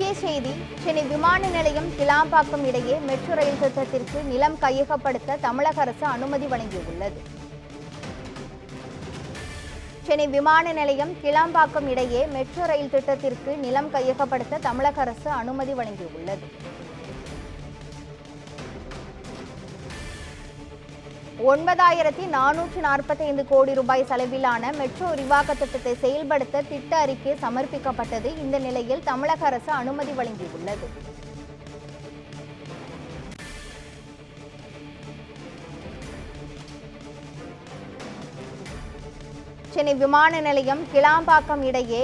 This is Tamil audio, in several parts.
முக்கிய செய்தி. சென்னை விமான நிலையம் கிளாம்பாக்கம் இடையே மெட்ரோ ரயில் திட்டத்திற்கு நிலம் கையகப்படுத்த தமிழக அரசு அனுமதி வழங்கியுள்ளது. சென்னை விமான நிலையம் கிளாம்பாக்கம் இடையே மெட்ரோ ரயில் திட்டத்திற்கு நிலம் கையகப்படுத்த தமிழக அரசு அனுமதி வழங்கியுள்ளது. 9,445 கோடி ரூபாய் செலவிலான மெட்ரோ விரிவாக்க திட்டத்தை செயல்படுத்த திட்ட அறிக்கை சமர்ப்பிக்கப்பட்டது. இந்த நிலையில் தமிழக அரசு அனுமதி வழங்கியுள்ளது. சென்னை விமான நிலையம் கிளாம்பாக்கம் இடையே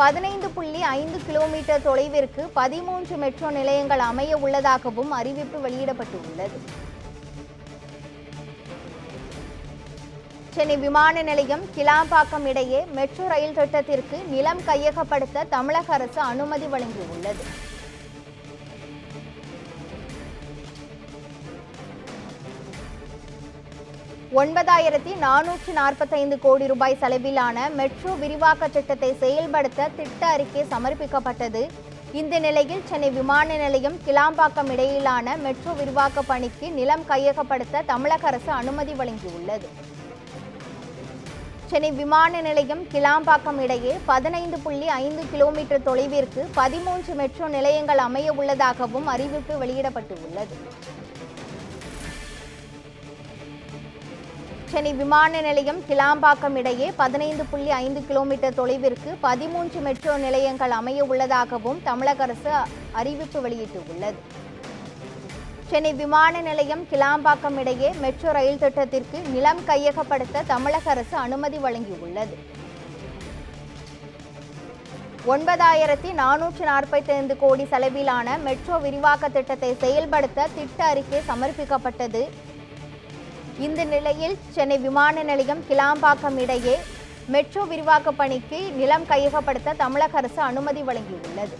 15.5 கிலோமீட்டர் தொலைவிற்கு 13 மெட்ரோ நிலையங்கள் அமைய உள்ளதாகவும் அறிவிப்பு வெளியிடப்பட்டுள்ளது. சென்னை விமான நிலையம் கிளாம்பாக்கம் இடையே மெட்ரோ ரயில் திட்டத்திற்கு நிலம் கையகப்படுத்த தமிழக அரசு அனுமதி வழங்கியுள்ளது. $9,445 கோடி ரூபாய் செலவிலான மெட்ரோ விரிவாக்க திட்டத்தை செயல்படுத்த திட்ட அறிக்கை சமர்ப்பிக்கப்பட்டது. இந்த நிலையில் சென்னை விமான நிலையம் கிளாம்பாக்கம் இடையிலான மெட்ரோ விரிவாக்க பணிக்கு நிலம் கையகப்படுத்த தமிழக அரசு அனுமதி வழங்கியுள்ளது. சென்னை விமான நிலையம் கிளாம்பாக்கம் இடையே 15.5 கிலோமீட்டர் தொலைவிற்கு 13 மெட்ரோ நிலையங்கள் அமைய உள்ளதாகவும் அறிவிப்பு வெளியிடப்பட்டுள்ளது. சென்னை விமான நிலையம் கிளாம்பாக்கம் இடையே 15.5 கிலோமீட்டர் தொலைவிற்கு 13 மெட்ரோ நிலையங்கள் அமைய உள்ளதாகவும் தமிழக அரசு அறிவிப்பு வெளியிட்டுள்ளது. சென்னை விமான நிலையம் கிளாம்பாக்கம் இடையே மெட்ரோ ரயில் திட்டத்திற்கு நிலம் கையகப்படுத்த தமிழக அரசு அனுமதி வழங்கியுள்ளது. 9,445 கோடி செலவிலான மெட்ரோ விரிவாக்க திட்டத்தை செயல்படுத்த திட்ட அறிக்கை சமர்ப்பிக்கப்பட்டது. இந்த நிலையில் சென்னை விமான நிலையம் கிளாம்பாக்கம் இடையே மெட்ரோ விரிவாக்க பணிக்கு நிலம் கையகப்படுத்த தமிழக அரசு அனுமதி வழங்கியுள்ளது.